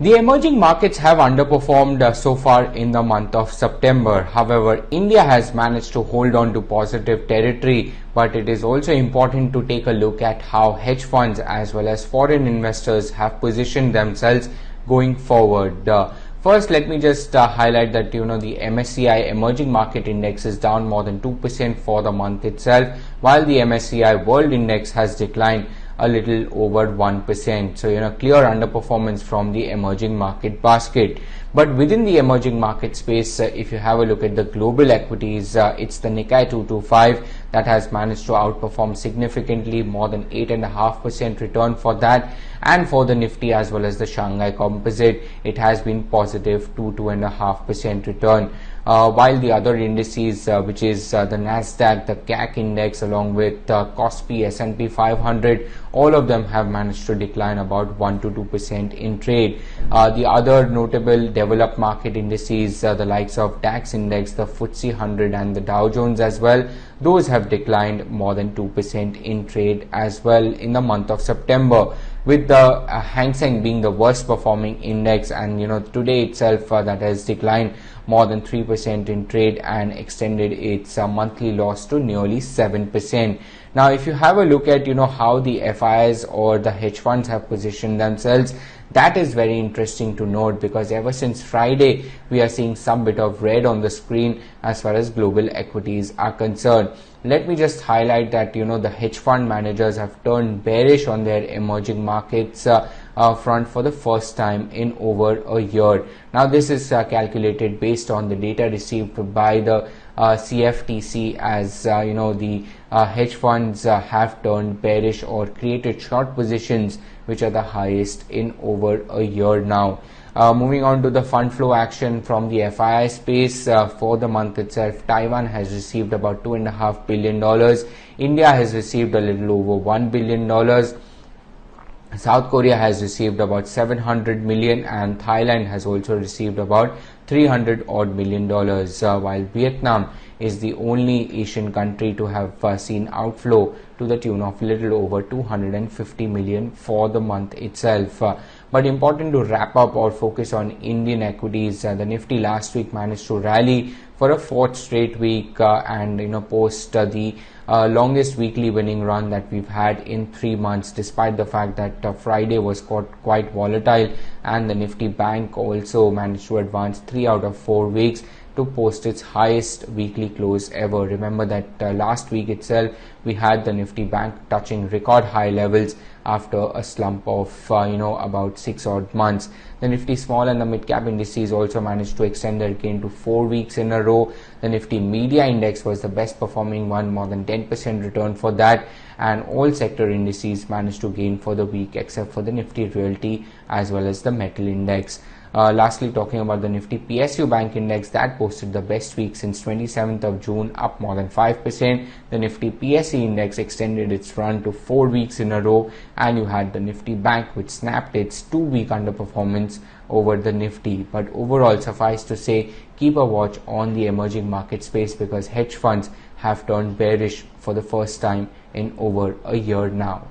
The emerging markets have underperformed so far in the month of September. However, India has managed to hold on to positive territory, but it is also important to take a look at how hedge funds as well as foreign investors have positioned themselves going forward. First, let me just highlight that the MSCI Emerging Market Index is down more than 2% for the month itself, while the MSCI World Index has declined a little over 1%. So, clear underperformance from the emerging market basket. But within the emerging market space, if you have a look at the global equities, it's the Nikkei 225 that has managed to outperform significantly, more than 8.5% return for that. And for the Nifty as well as the Shanghai Composite, it has been positive 2.5% return. While the other indices, which is the Nasdaq, the CAC index, along with KOSPI, S&P 500, all of them have managed to decline about 1 to 2% in trade. The other notable developed market indices, the likes of DAX index, the FTSE 100 and the Dow Jones as well, those have declined more than 2% in trade as well in the month of September, with the Hang Seng being the worst performing index, and today itself that has declined more than 3% in trade and extended its monthly loss to nearly 7%. Now, if you have a look at how the FIs or the hedge funds have positioned themselves, that is very interesting to note, because ever since Friday we are seeing some bit of red on the screen as far as global equities are concerned. Let me just highlight that the hedge fund managers have turned bearish on their emerging markets front for the first time in over a year. Now, this is calculated based on the data received by the CFTC, as the hedge funds have turned bearish or created short positions which are the highest in over a year now. Moving on to the fund flow action from the FII space, for the month itself, Taiwan has received about $2.5 billion. India has received a little over $1 billion. South Korea has received about 700 million, and Thailand has also received about 300 odd million dollars, while Vietnam is the only Asian country to have seen outflow to the tune of little over 250 million for the month itself. But important to wrap up or focus on Indian equities. The Nifty last week managed to rally for a fourth straight week and post the longest weekly winning run that we've had in 3 months, despite the fact that Friday was quite volatile, and the Nifty Bank also managed to advance 3 out of 4 weeks to post its highest weekly close ever. Remember that last week itself we had the Nifty Bank touching record high levels after a slump of about 6 odd months. The Nifty Small and the Mid Cap indices also managed to extend their gain to 4 weeks in a row. The Nifty Media Index was the best performing one, more than 10% return for that, and all sector indices managed to gain for the week except for the Nifty Realty as well as the Metal Index. Lastly, talking about the Nifty PSU Bank Index, that posted the best week since 27th of June, up more than 5%. The Nifty PSE Index extended its run to 4 weeks in a row, and you had the Nifty Bank which snapped its 2-week underperformance over the Nifty. But overall, suffice to say, keep a watch on the emerging market space, because hedge funds have turned bearish for the first time in over a year now.